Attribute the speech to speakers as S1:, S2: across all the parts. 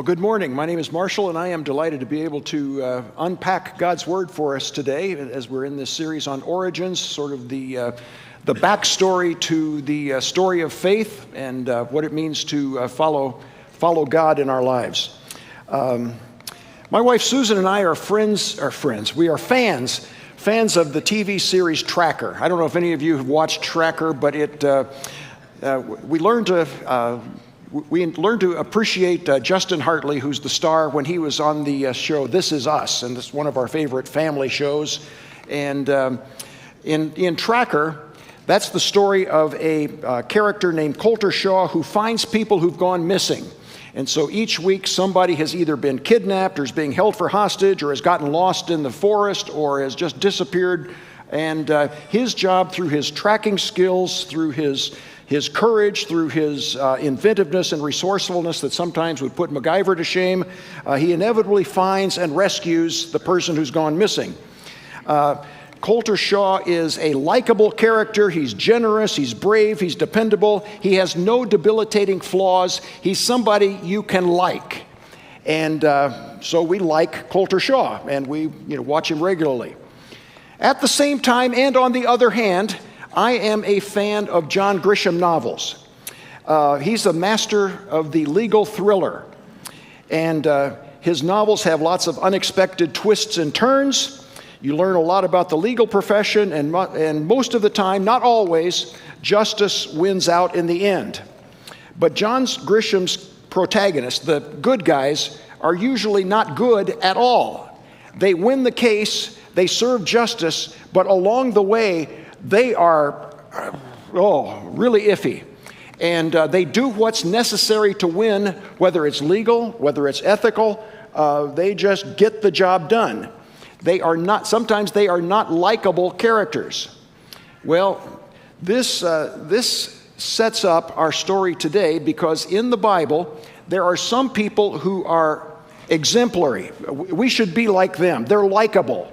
S1: Well, good morning. My name is Marshall, and I am delighted to be able to unpack God's Word for us today as we're in this series on origins, sort of the backstory to the story of faith and what it means to follow God in our lives. My wife Susan and I are friends. We are fans of the TV series Tracker. I don't know if any of you have watched Tracker, but we learned to appreciate Justin Hartley, who's the star, when he was on the show This Is Us, and it's one of our favorite family shows. And in Tracker, that's the story of a character named Coulter Shaw who finds people who've gone missing. And so each week somebody has either been kidnapped or is being held for hostage or has gotten lost in the forest or has just disappeared. And his job, through his tracking skills, through his courage, through his inventiveness and resourcefulness that sometimes would put MacGyver to shame, he inevitably finds and rescues the person who's gone missing. Coulter Shaw is a likable character. He's generous, he's brave, he's dependable. He has no debilitating flaws. He's somebody you can like. And so we like Coulter Shaw, and we watch him regularly. At the same time, and on the other hand, I am a fan of John Grisham novels. He's a master of the legal thriller, and his novels have lots of unexpected twists and turns. You learn a lot about the legal profession, and most of the time, not always, justice wins out in the end. But John Grisham's protagonists, the good guys, are usually not good at all. They win the case, they serve justice, but along the way, they are, really iffy. And they do what's necessary to win, whether it's legal, whether it's ethical. They just get the job done. Sometimes they are not likable characters. Well, this sets up our story today because in the Bible, there are some people who are exemplary. We should be like them. They're likable.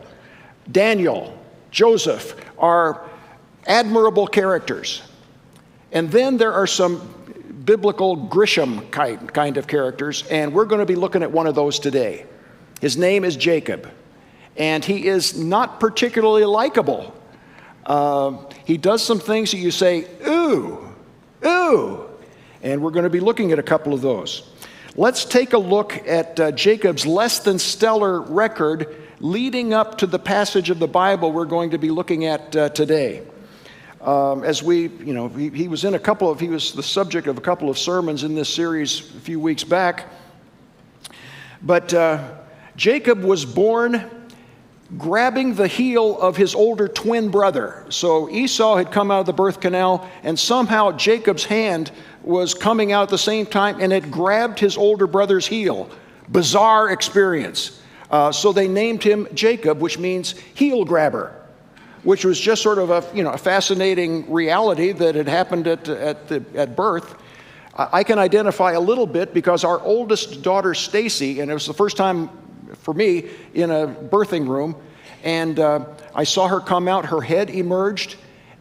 S1: Daniel, Joseph are admirable characters. And then there are some biblical Grisham kind of characters, and we're going to be looking at one of those today. His name is Jacob, and he is not particularly likable. He does some things that you say, ooh, and we're going to be looking at a couple of those. Let's take a look at Jacob's less than stellar record leading up to the passage of the Bible we're going to be looking at today. He was the subject of a couple of sermons in this series a few weeks back. But Jacob was born grabbing the heel of his older twin brother. So Esau had come out of the birth canal, and somehow Jacob's hand was coming out at the same time, and it grabbed his older brother's heel. Bizarre experience. So they named him Jacob, which means heel grabber, which was just sort of a fascinating reality that had happened at birth. I can identify a little bit because our oldest daughter, Stacy, and it was the first time for me in a birthing room, and I saw her come out, her head emerged,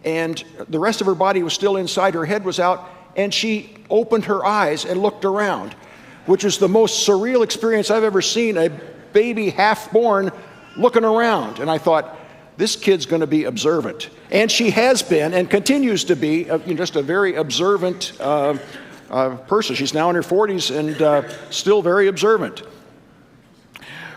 S1: and the rest of her body was still inside, her head was out, and she opened her eyes and looked around, which is the most surreal experience I've ever seen, a baby half-born looking around. And I thought, this kid's going to be observant. And she has been and continues to be just a very observant person. She's now in her 40s and still very observant.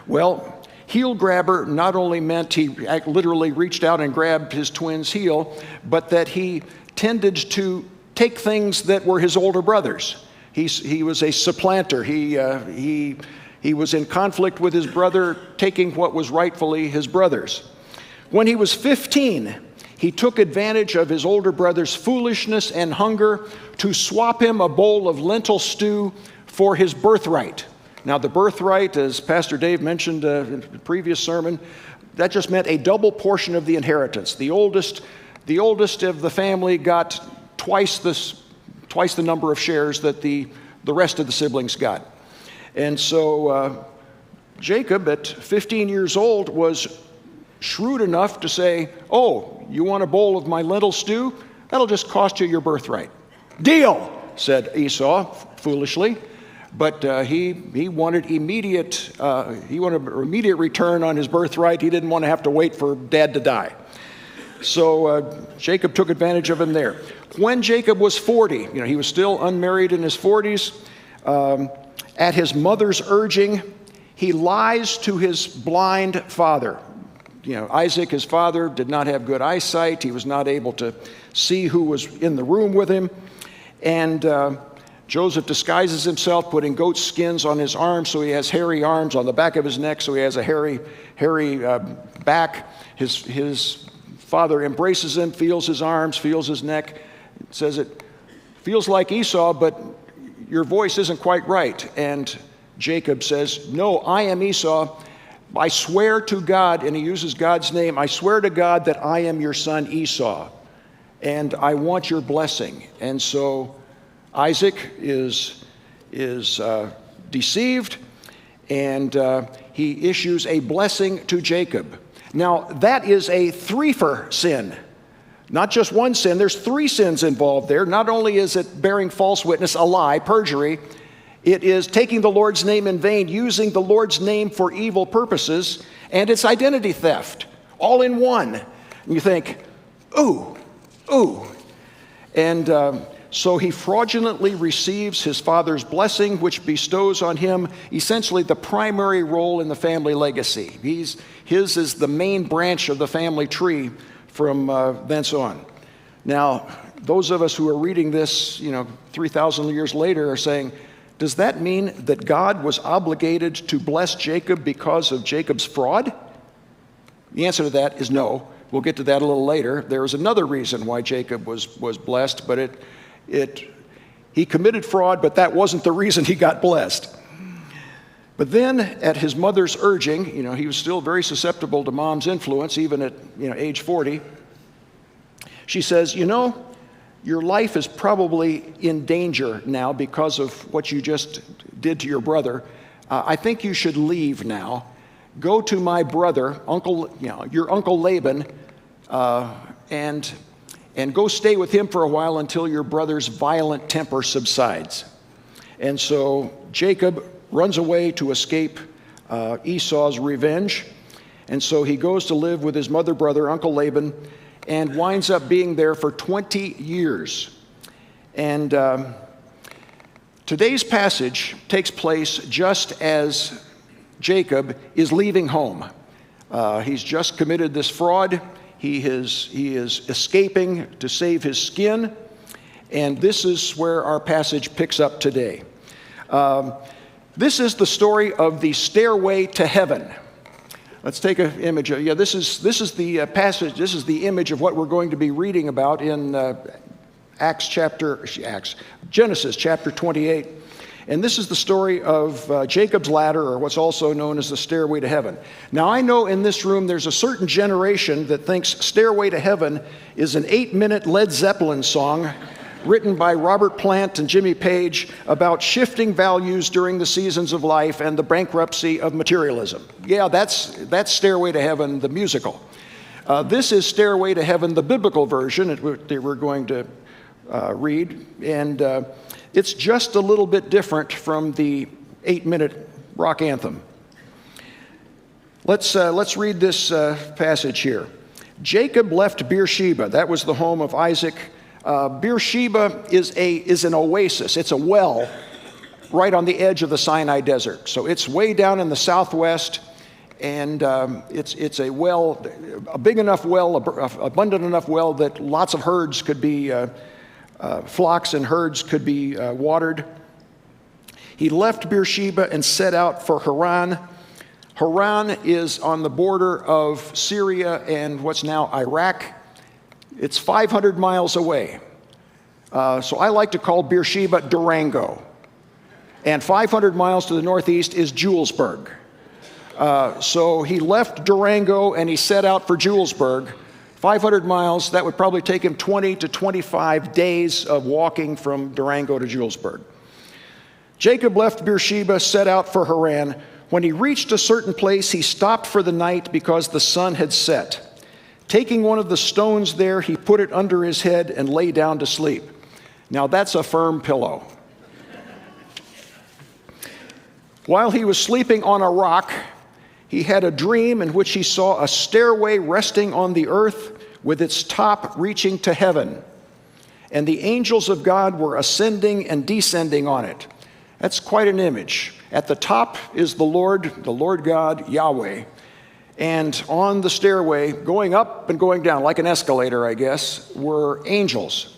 S1: Well, heel grabber not only meant he literally reached out and grabbed his twin's heel, but that he tended to take things that were his older brother's. He was a supplanter. He was in conflict with his brother, taking what was rightfully his brother's. When he was 15, he took advantage of his older brother's foolishness and hunger to swap him a bowl of lentil stew for his birthright. Now, the birthright, as Pastor Dave mentioned in the previous sermon, that just meant a double portion of the inheritance. The oldest of the family got twice the number of shares that the rest of the siblings got. And so Jacob, at 15 years old, was shrewd enough to say, oh, you want a bowl of my lentil stew? That'll just cost you your birthright. Deal, said Esau foolishly. but he wanted immediate return on his birthright. He didn't want to have to wait for Dad to die. So Jacob took advantage of him there. When Jacob was 40, he was still unmarried in his 40s, at his mother's urging, he lies to his blind father. Isaac, his father, did not have good eyesight. He was not able to see who was in the room with him. And Joseph disguises himself, putting goat skins on his arms so he has hairy arms, on the back of his neck so he has a hairy back. His father embraces him, feels his arms, feels his neck, says it feels like Esau, but your voice isn't quite right. And Jacob says, no, I am Esau. I swear to God, and he uses God's name, I swear to God that I am your son Esau, and I want your blessing. And so Isaac is deceived, and he issues a blessing to Jacob. Now, that is a threefer sin. Not just one sin, there's three sins involved there. Not only is it bearing false witness, a lie, perjury, it is taking the Lord's name in vain, using the Lord's name for evil purposes, and it's identity theft, all in one. And you think, ooh. And so he fraudulently receives his father's blessing, which bestows on him essentially the primary role in the family legacy. His is the main branch of the family tree from thence on. Now, those of us who are reading this, 3,000 years later are saying, does that mean that God was obligated to bless Jacob because of Jacob's fraud? The answer to that is no. We'll get to that a little later. There is another reason why Jacob was blessed, but he committed fraud, but that wasn't the reason he got blessed. But then, at his mother's urging, he was still very susceptible to mom's influence, even at age 40. She says, your life is probably in danger now because of what you just did to your brother. I think you should leave now. Go to my brother, your uncle Laban, and go stay with him for a while until your brother's violent temper subsides. And so Jacob runs away to escape Esau's revenge. And so he goes to live with his mother brother, Uncle Laban, and winds up being there for 20 years. And today's passage takes place just as Jacob is leaving home. He's just committed this fraud. He is escaping to save his skin. And this is where our passage picks up today. This is the story of the stairway to heaven. Let's take an image. This is the passage. This is the image of what we're going to be reading about in Genesis chapter 28. And this is the story of Jacob's ladder, or what's also known as the stairway to heaven. Now, I know in this room there's a certain generation that thinks Stairway to Heaven is an 8-minute Led Zeppelin song written by Robert Plant and Jimmy Page about shifting values during the seasons of life and the bankruptcy of materialism. Yeah, that's Stairway to Heaven, the musical. This is Stairway to Heaven, the biblical version that we're going to read, and it's just a little bit different from the 8-minute rock anthem. Let's read this passage here. Jacob left Beersheba. That was the home of Isaac. Beersheba is an oasis. It's a well right on the edge of the Sinai Desert. So it's way down in the southwest, and it's a well, a big enough well, abundant enough well that lots of herds could be, flocks and herds could be watered. He left Beersheba and set out for Haran. Haran is on the border of Syria and what's now Iraq. It's 500 miles away. So I like to call Beersheba Durango. And 500 miles to the northeast is Julesburg. So he left Durango and he set out for Julesburg. 500 miles, that would probably take him 20 to 25 days of walking from Durango to Julesburg. Jacob left Beersheba, set out for Haran. When he reached a certain place, he stopped for the night because the sun had set. Taking one of the stones there, he put it under his head and lay down to sleep. Now that's a firm pillow. While he was sleeping on a rock, he had a dream in which he saw a stairway resting on the earth with its top reaching to heaven. And the angels of God were ascending and descending on it. That's quite an image. At the top is the Lord God, Yahweh. And on the stairway, going up and going down, like an escalator, I guess, were angels.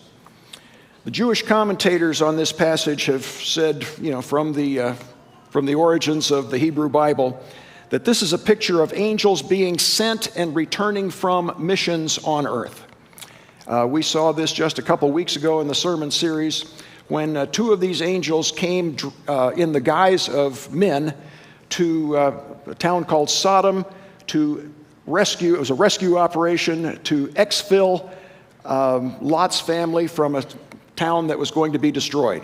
S1: The Jewish commentators on this passage have said, from the origins of the Hebrew Bible, that this is a picture of angels being sent and returning from missions on earth. We saw this just a couple weeks ago in the sermon series when two of these angels came in the guise of men to a town called Sodom to rescue. It was a rescue operation to exfil Lot's family from a town that was going to be destroyed.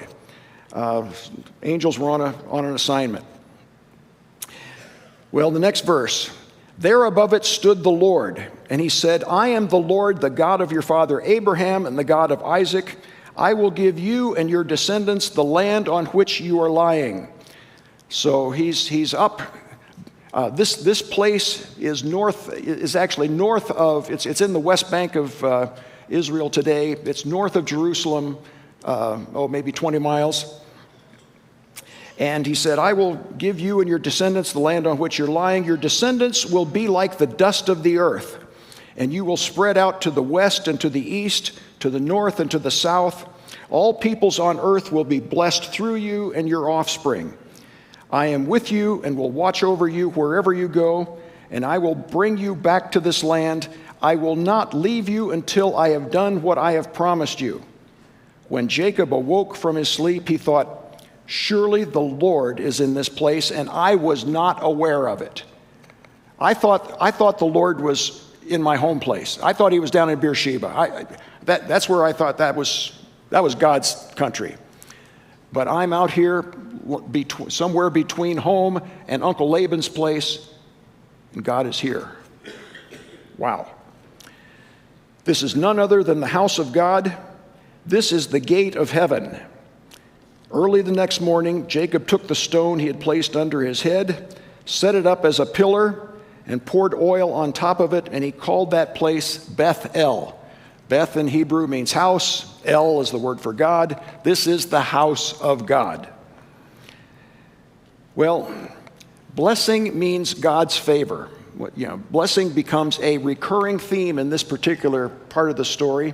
S1: Angels were on an assignment. Well, the next verse. There above it stood the Lord, and he said, I am the Lord, the God of your father Abraham and the God of Isaac. I will give you and your descendants the land on which you are lying. So he's up. This place is actually north of, it's in the West Bank of Israel today. It's north of Jerusalem, maybe 20 miles. And he said, I will give you and your descendants the land on which you're lying. Your descendants will be like the dust of the earth, and you will spread out to the west and to the east, to the north and to the south. All peoples on earth will be blessed through you and your offspring. I am with you and will watch over you wherever you go, and I will bring you back to this land. I will not leave you until I have done what I have promised you. When Jacob awoke from his sleep, he thought, surely the Lord is in this place, and I was not aware of it. I thought the Lord was in my home place. I thought he was down in Beersheba. That's where I thought that was God's country. But I'm out here somewhere between home and Uncle Laban's place, and God is here. Wow. This is none other than the house of God. This is the gate of heaven. Early the next morning, Jacob took the stone he had placed under his head, set it up as a pillar, and poured oil on top of it, and he called that place Beth-El. Beth in Hebrew means house. El is the word for God. This is the house of God. Well, blessing means God's favor. Blessing becomes a recurring theme in this particular part of the story,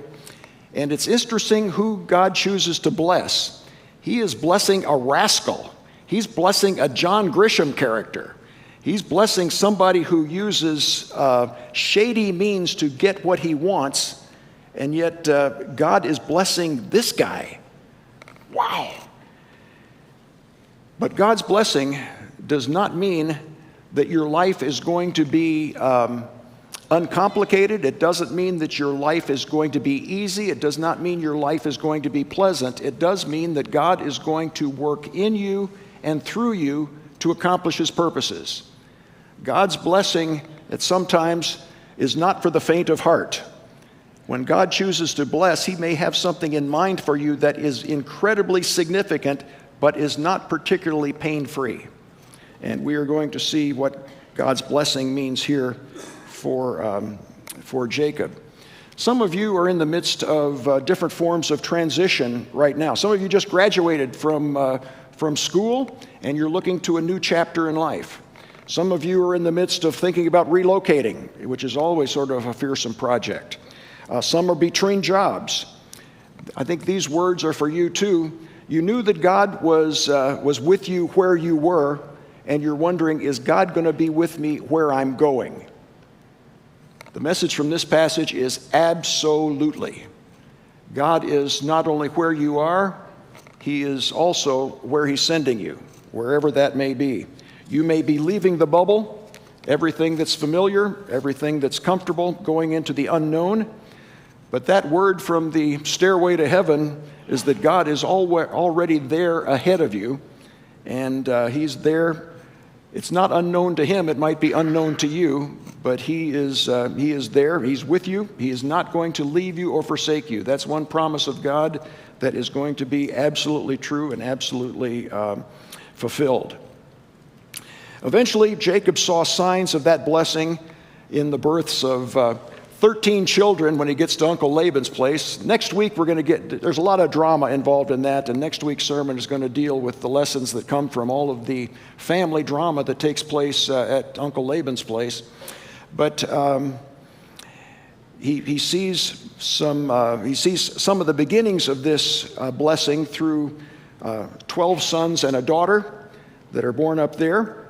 S1: and it's interesting who God chooses to bless. He is blessing a rascal. He's blessing a John Grisham character. He's blessing somebody who uses shady means to get what he wants, and yet God is blessing this guy. Wow. But God's blessing does not mean that your life is going to be uncomplicated. It doesn't mean that your life is going to be easy. It does not mean your life is going to be pleasant. It does mean that God is going to work in you and through you to accomplish his purposes. God's blessing at sometimes is not for the faint of heart. When God chooses to bless, he may have something in mind for you that is incredibly significant, but is not particularly pain-free. And we are going to see what God's blessing means here for Jacob. Some of you are in the midst of different forms of transition right now. Some of you just graduated from school, and you're looking to a new chapter in life. Some of you are in the midst of thinking about relocating, which is always sort of a fearsome project. Some are between jobs. I think these words are for you too. You knew that God was with you where you were, and you're wondering, is God going to be with me where I'm going? The message from this passage is absolutely. God is not only where you are, he is also where he's sending you, wherever that may be. You may be leaving the bubble, everything that's familiar, everything that's comfortable, going into the unknown. But that word from the stairway to heaven is that God is already there ahead of you, and he's there. It's not unknown to him. It might be unknown to you, but he is there. He's with you. He is not going to leave you or forsake you. That's one promise of God that is going to be absolutely true and absolutely fulfilled. Eventually, Jacob saw signs of that blessing in the births of 13 children when he gets to Uncle Laban's place. Next week, there's a lot of drama involved in that, and next week's sermon is going to deal with the lessons that come from all of the family drama that takes place at Uncle Laban's place. But he sees some of the beginnings of this blessing through 12 sons and a daughter that are born up there.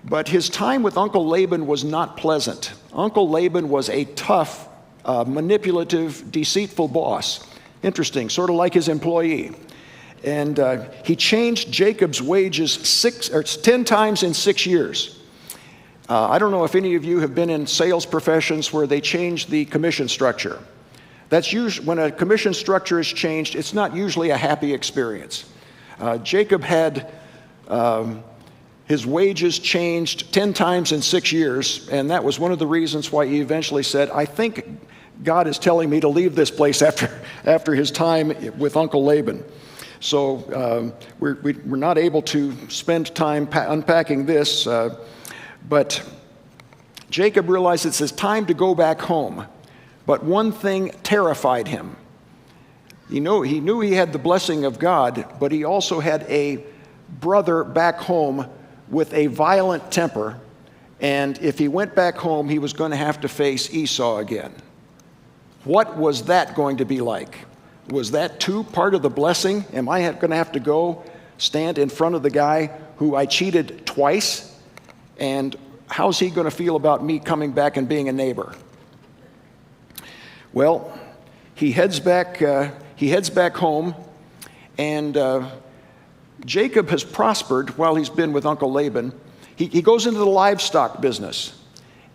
S1: But his time with Uncle Laban was not pleasant. Uncle Laban was a tough, manipulative, deceitful boss. Interesting, sort of like his employee. And he changed Jacob's wages 10 times in 6 years. I don't know if any of you have been in sales professions where they change the commission structure. That's usually, when a commission structure is changed, it's not usually a happy experience. Jacob had his wages changed 10 times in 6 years, and that was one of the reasons why he eventually said, I think God is telling me to leave this place after his time with Uncle Laban. So we're not able to spend time unpacking this, but Jacob realized it's his time to go back home. But one thing terrified him. He knew he had the blessing of God, but he also had a brother back home with a violent temper, and if he went back home, he was going to have to face Esau again. What was that going to be like? Was that too part of the blessing? Am I going to have to go stand in front of the guy who I cheated twice? And how's he going to feel about me coming back and being a neighbor? Well, he heads back home, and Jacob has prospered while he's been with Uncle Laban. He goes into the livestock business,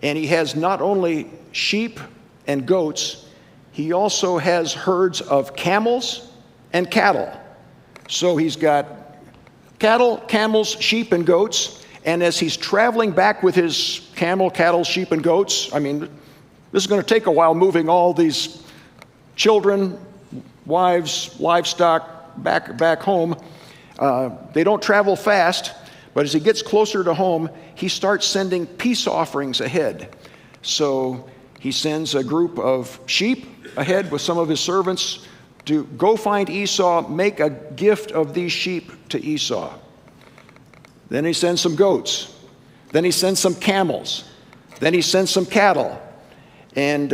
S1: and he has not only sheep and goats, he also has herds of camels and cattle. So he's got cattle, camels, sheep, and goats, and as he's traveling back with his camel, cattle, sheep, and goats, this is going to take a while moving all these children, wives, livestock back home. They don't travel fast, but as he gets closer to home, he starts sending peace offerings ahead. So he sends a group of sheep ahead with some of his servants to go find Esau, make a gift of these sheep to Esau. Then he sends some goats. Then he sends some camels. Then he sends some cattle. And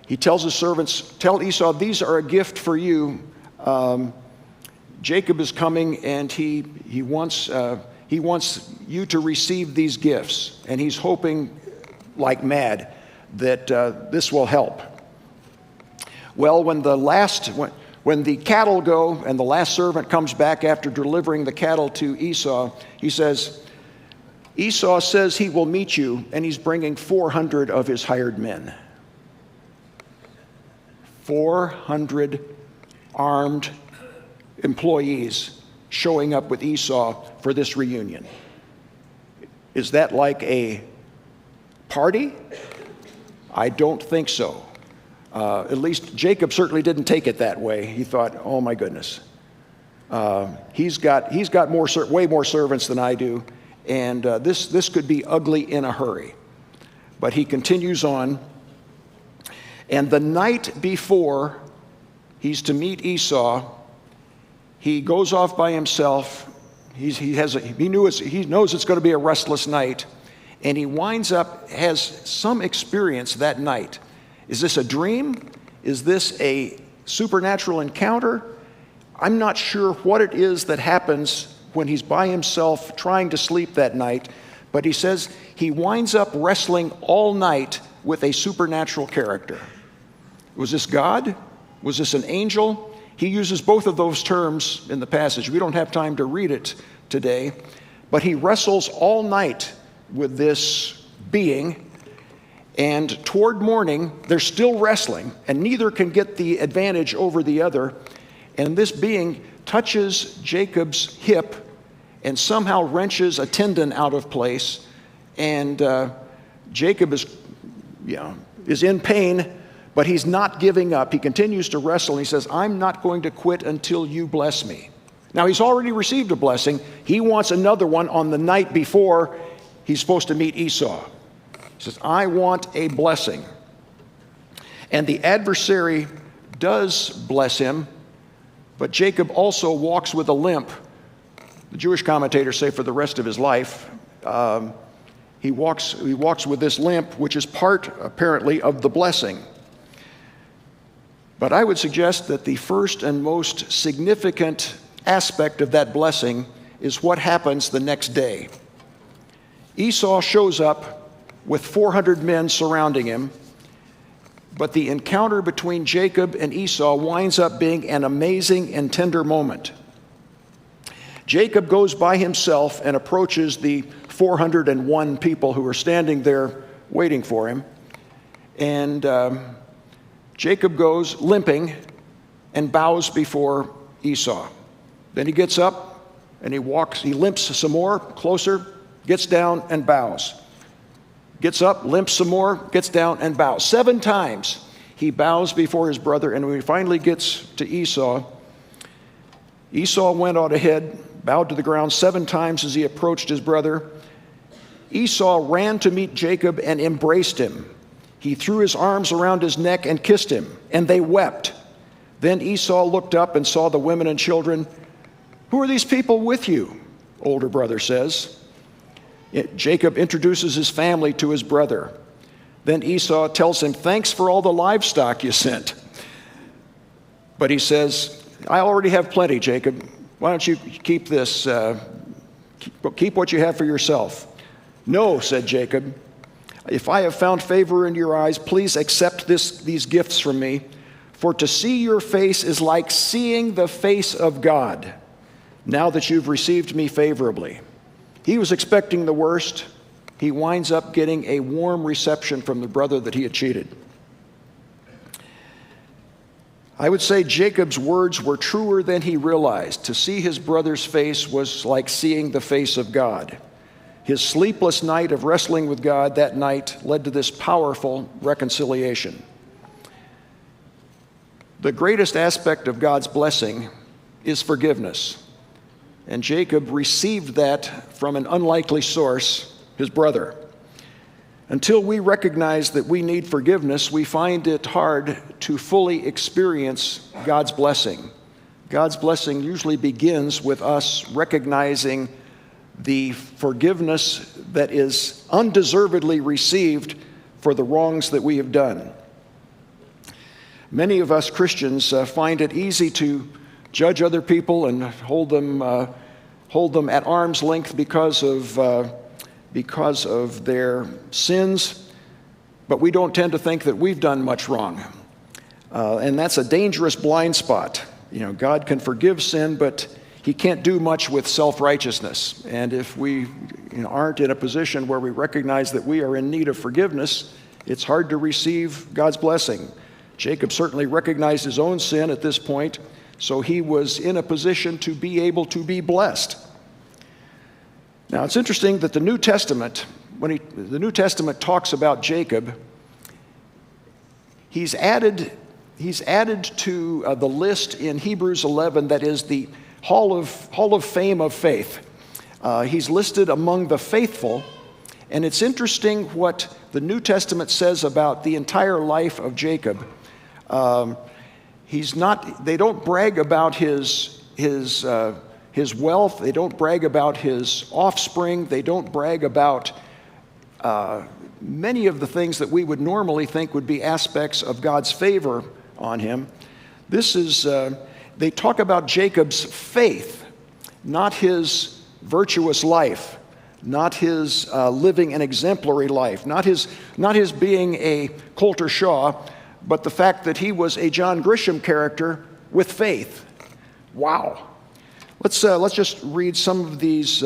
S1: he tells his servants, tell Esau, these are a gift for you. Jacob is coming, and he wants you to receive these gifts, and he's hoping like mad that this will help. Well, when the cattle go and the last servant comes back after delivering the cattle to Esau, he says, Esau says he will meet you, and he's bringing 400 of his hired men. 400 armed employees showing up with Esau for this reunion. Is that like a party? I don't think so. At least Jacob certainly didn't take it that way. He thought, oh my goodness. He's got way more servants than I do, and this could be ugly in a hurry. But he continues on, and the night before he's to meet Esau, he goes off by himself. He knows it's going to be a restless night, and he has some experience that night. Is this a dream? Is this a supernatural encounter? I'm not sure what it is that happens when he's by himself trying to sleep that night, but he says he winds up wrestling all night with a supernatural character. Was this God? Was this an angel? He uses both of those terms in the passage. We don't have time to read it today, but he wrestles all night with this being, and toward morning, they're still wrestling, and neither can get the advantage over the other, and this being touches Jacob's hip and somehow wrenches a tendon out of place, and Jacob is in pain, but he's not giving up. He continues to wrestle, and he says, I'm not going to quit until you bless me. Now, he's already received a blessing. He wants another one on the night before he's supposed to meet Esau. He says, I want a blessing. And the adversary does bless him, but Jacob also walks with a limp. The Jewish commentators say for the rest of his life. He walks with this limp, which is part, apparently, of the blessing. But I would suggest that the first and most significant aspect of that blessing is what happens the next day. Esau shows up with 400 men surrounding him, but the encounter between Jacob and Esau winds up being an amazing and tender moment. Jacob goes by himself and approaches the 401 people who are standing there waiting for him. And Jacob goes limping and bows before Esau. Then he gets up and he limps some more, closer, gets down and bows. Gets up, limps some more, gets down and bows. 7 times he bows before his brother, and when he finally gets to Esau, Esau went on ahead, bowed to the ground 7 times as he approached his brother. Esau ran to meet Jacob and embraced him. He threw his arms around his neck and kissed him, and they wept. Then Esau looked up and saw the women and children. Who are these people with you? Older brother says. Jacob introduces his family to his brother. Then Esau tells him, thanks for all the livestock you sent. But he says, I already have plenty, Jacob. Why don't you keep this, keep what you have for yourself? No, said Jacob. If I have found favor in your eyes, please accept these gifts from me. For to see your face is like seeing the face of God, now that you've received me favorably. He was expecting the worst. He winds up getting a warm reception from the brother that he had cheated. I would say Jacob's words were truer than he realized. To see his brother's face was like seeing the face of God. His sleepless night of wrestling with God that night led to this powerful reconciliation. The greatest aspect of God's blessing is forgiveness. And Jacob received that from an unlikely source, his brother. Until we recognize that we need forgiveness, we find it hard to fully experience God's blessing. God's blessing usually begins with us recognizing the forgiveness that is undeservedly received for the wrongs that we have done. Many of us Christians find it easy to judge other people and hold them at arm's length because of their sins, but we don't tend to think that we've done much wrong. And that's a dangerous blind spot. You know, God can forgive sin, but He can't do much with self-righteousness. And if we aren't in a position where we recognize that we are in need of forgiveness, it's hard to receive God's blessing. Jacob certainly recognized his own sin at this point, so he was in a position to be able to be blessed. Now, it's interesting that the New Testament, when the New Testament talks about Jacob, he's added to the list in Hebrews 11 that is the Hall of Fame of faith. He's listed among the faithful, and it's interesting what the New Testament says about the entire life of Jacob. They don't brag about his wealth. They don't brag about his offspring. They don't brag about many of the things that we would normally think would be aspects of God's favor on him. They talk about Jacob's faith, not his virtuous life, not his living an exemplary life, not his being a Coulter Shaw, but the fact that he was a John Grisham character with faith. Wow. Let's just read some of these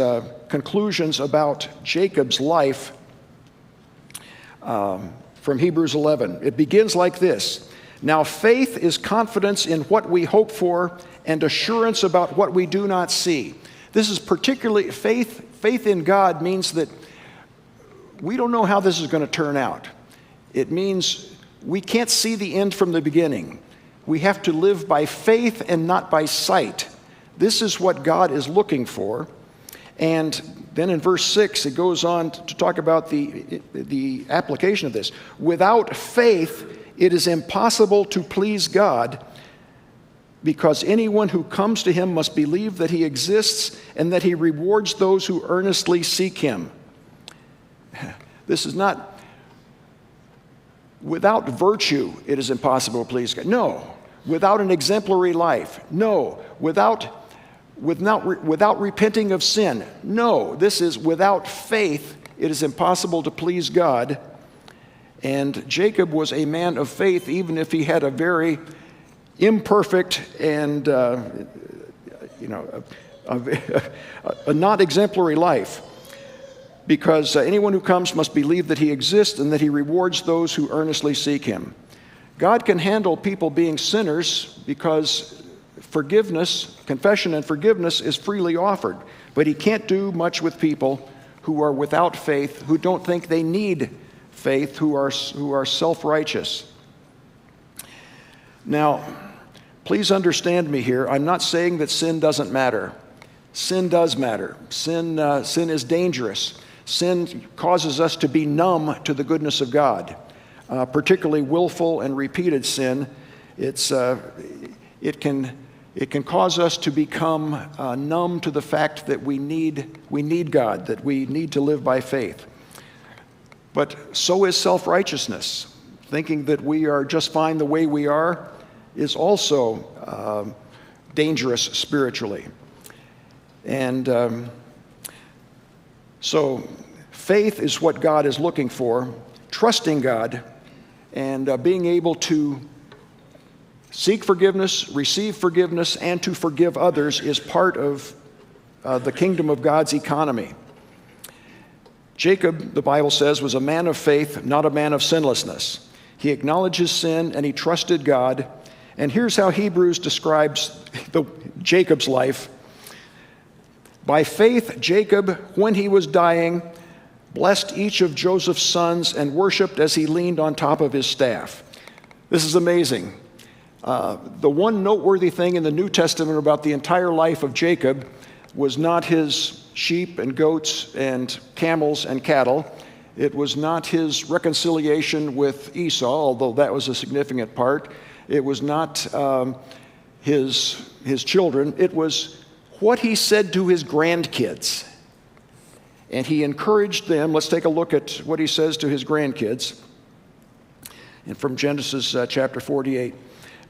S1: conclusions about Jacob's life from Hebrews 11. It begins like this. Now faith is confidence in what we hope for and assurance about what we do not see. This is particularly, faith in God means that we don't know how this is going to turn out. It means we can't see the end from the beginning. We have to live by faith and not by sight. This is what God is looking for. And then in verse 6, it goes on to talk about the application of this. Without faith, it is impossible to please God, because anyone who comes to him must believe that he exists and that he rewards those who earnestly seek him. This is not, without virtue, it is impossible to please God. No. Without an exemplary life. No. Without repenting of sin. No. This is without faith, it is impossible to please God. And Jacob was a man of faith, even if he had a very imperfect and a not exemplary life, because anyone who comes must believe that he exists and that he rewards those who earnestly seek him. God can handle people being sinners because forgiveness, confession and forgiveness is freely offered, but he can't do much with people who are without faith, who don't think they need faith, who are self-righteous. Now, please understand me here. I'm not saying that sin doesn't matter. Sin does matter. Sin is dangerous. Sin causes us to be numb to the goodness of God, particularly willful and repeated sin. It can cause us to become numb to the fact that we need God, that we need to live by faith. But so is self-righteousness. Thinking that we are just fine the way we are is also dangerous spiritually. And so faith is what God is looking for. Trusting God and being able to seek forgiveness, receive forgiveness, and to forgive others is part of the kingdom of God's economy. Jacob, the Bible says, was a man of faith, not a man of sinlessness. He acknowledged his sin and he trusted God. And here's how Hebrews describes Jacob's life. By faith, Jacob, when he was dying, blessed each of Joseph's sons and worshiped as he leaned on top of his staff. This is amazing. The one noteworthy thing in the New Testament about the entire life of Jacob was not his sheep and goats and camels and cattle. It was not his reconciliation with Esau, although that was a significant part. It was not his children. It was what he said to his grandkids. And he encouraged them. Let's take a look at what he says to his grandkids. And from Genesis chapter 48.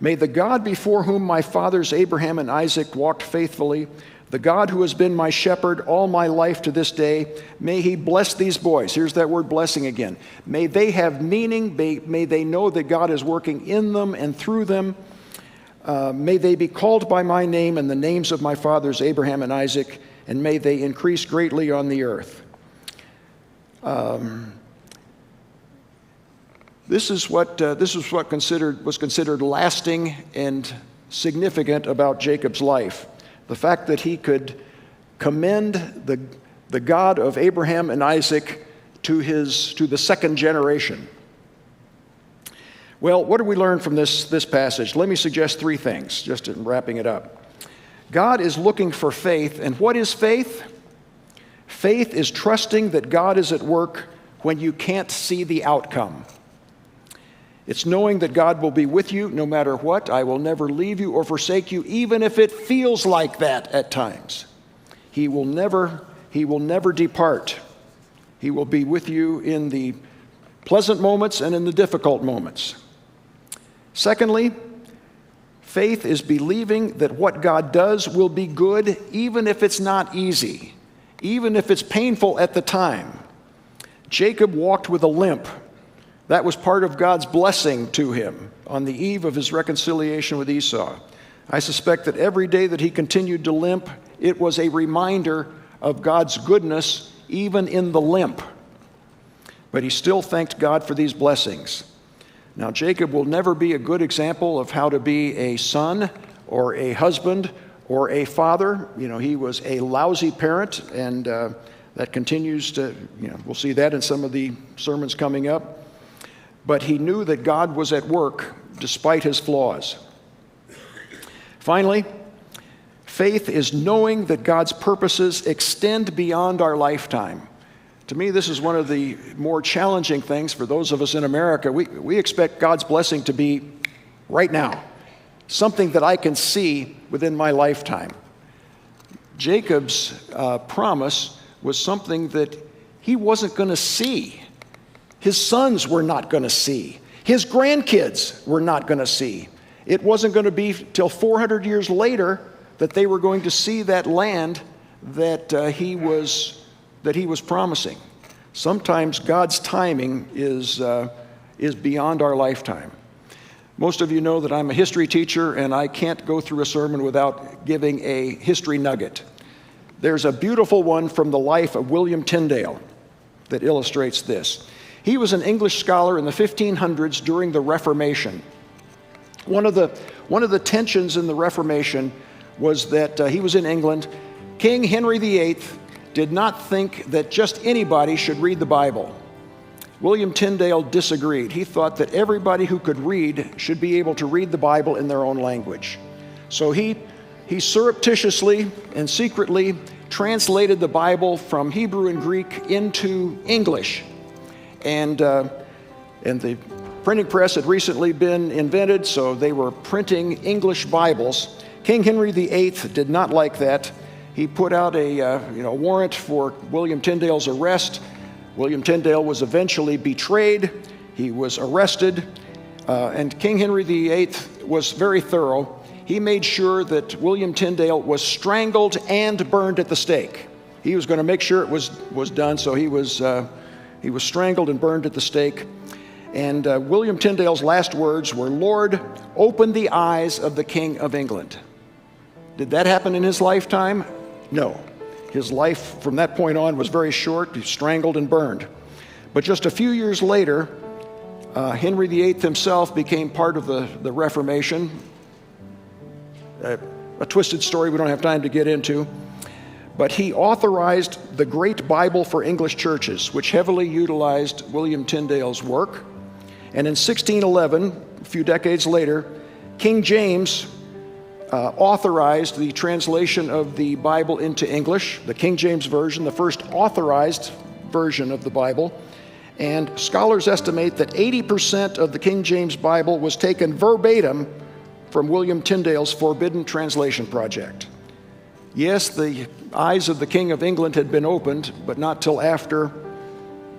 S1: May the God before whom my fathers Abraham and Isaac walked faithfully, the God who has been my shepherd all my life to this day, may he bless these boys. Here's that word blessing again. May they have meaning. May they know that God is working in them and through them. May they be called by my name and the names of my fathers Abraham and Isaac, and may they increase greatly on the earth. This is what was considered lasting and significant about Jacob's life. The fact that he could commend the God of Abraham and Isaac to the second generation. Well, what do we learn from this passage? Let me suggest three things, just in wrapping it up. God is looking for faith, and what is faith? Faith is trusting that God is at work when you can't see the outcome. It's knowing that God will be with you no matter what. I will never leave you or forsake you, even if it feels like that at times. He will never depart. He will be with you in the pleasant moments and in the difficult moments. Secondly, faith is believing that what God does will be good, even if it's not easy, even if it's painful at the time. Jacob walked with a limp. That was part of God's blessing to him on the eve of his reconciliation with Esau. I suspect that every day that he continued to limp, it was a reminder of God's goodness, even in the limp. But he still thanked God for these blessings. Now, Jacob will never be a good example of how to be a son or a husband or a father. He was a lousy parent, and that continues to, we'll see that in some of the sermons coming up. But he knew that God was at work despite his flaws. Finally, Faith is knowing that God's purposes extend beyond our lifetime. To me, this is one of the more challenging things for those of us in America. We expect God's blessing to be right now, something that I can see within my lifetime. Jacob's promise was something that he wasn't going to see. His sons were not going to see. His grandkids were not going to see. It wasn't going to be till 400 years later that they were going to see that land that he was promising. Sometimes God's timing is beyond our lifetime. Most of you know that I'm a history teacher, and I can't go through a sermon without giving a history nugget. There's a beautiful one from the life of William Tyndale that illustrates this. He was an English scholar in the 1500s during the Reformation. One of the tensions in the Reformation was that he was in England. King Henry VIII did not think that just anybody should read the Bible. William Tyndale disagreed. He thought that everybody who could read should be able to read the Bible in their own language. So he surreptitiously and secretly translated the Bible from Hebrew and Greek into English. And the printing press had recently been invented, so they were printing English Bibles. King Henry VIII did not like that. He put out a warrant for William Tyndale's arrest. William Tyndale was eventually betrayed. He was arrested, and King Henry VIII was very thorough. He made sure that William Tyndale was strangled and burned at the stake. He was going to make sure it was done, so he was strangled and burned at the stake. And William Tyndale's last words were, "Lord, open the eyes of the King of England." Did that happen in his lifetime? No. His life from that point on was very short. He was strangled and burned. But just a few years later, Henry VIII himself became part of the Reformation. A twisted story we don't have time to get into. But he authorized the Great Bible for English Churches, which heavily utilized William Tyndale's work. And in 1611, a few decades later, King James authorized the translation of the Bible into English, the King James Version, the first authorized version of the Bible. And scholars estimate that 80% of the King James Bible was taken verbatim from William Tyndale's Forbidden Translation Project. Yes, the eyes of the King of England had been opened, but not till after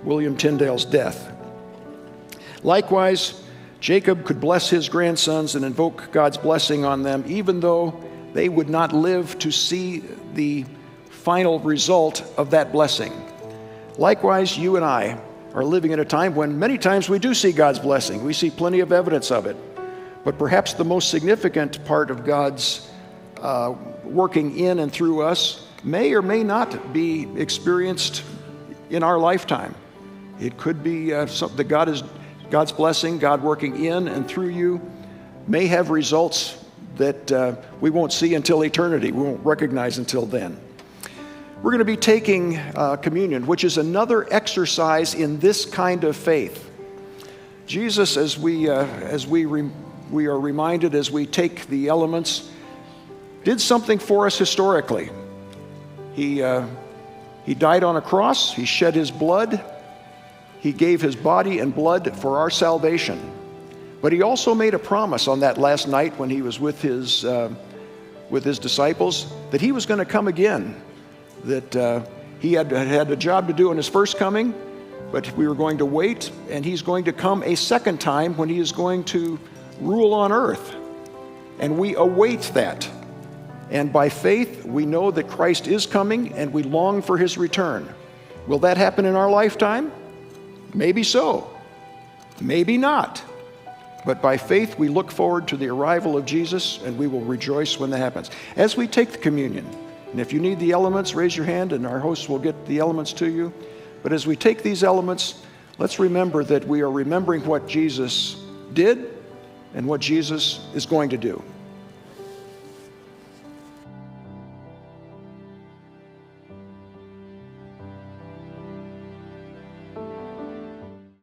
S1: William Tyndale's death. Likewise, Jacob could bless his grandsons and invoke God's blessing on them, even though they would not live to see the final result of that blessing. Likewise, you and I are living in a time when many times we do see God's blessing. We see plenty of evidence of it. But perhaps the most significant part of God's working in and through us may or may not be experienced in our lifetime. It could be something that God's blessing, God working in and through you, may have results that we won't see until eternity. We won't recognize until then. We're going to be taking communion, which is another exercise in this kind of faith. Jesus, as we are reminded as we take the elements, did something for us historically. He died on a cross. He shed his blood. He gave his body and blood for our salvation. But he also made a promise on that last night when he was with his disciples that he was going to come again, that he had a job to do in his first coming, but we were going to wait, and he's going to come a second time when he is going to rule on earth. And we await that. And by faith, we know that Christ is coming, and we long for his return. Will that happen in our lifetime? Maybe so. Maybe not. But by faith, we look forward to the arrival of Jesus, and we will rejoice when that happens. As we take the communion, and if you need the elements, raise your hand, and our hosts will get the elements to you. But as we take these elements, let's remember that we are remembering what Jesus did and what Jesus is going to do.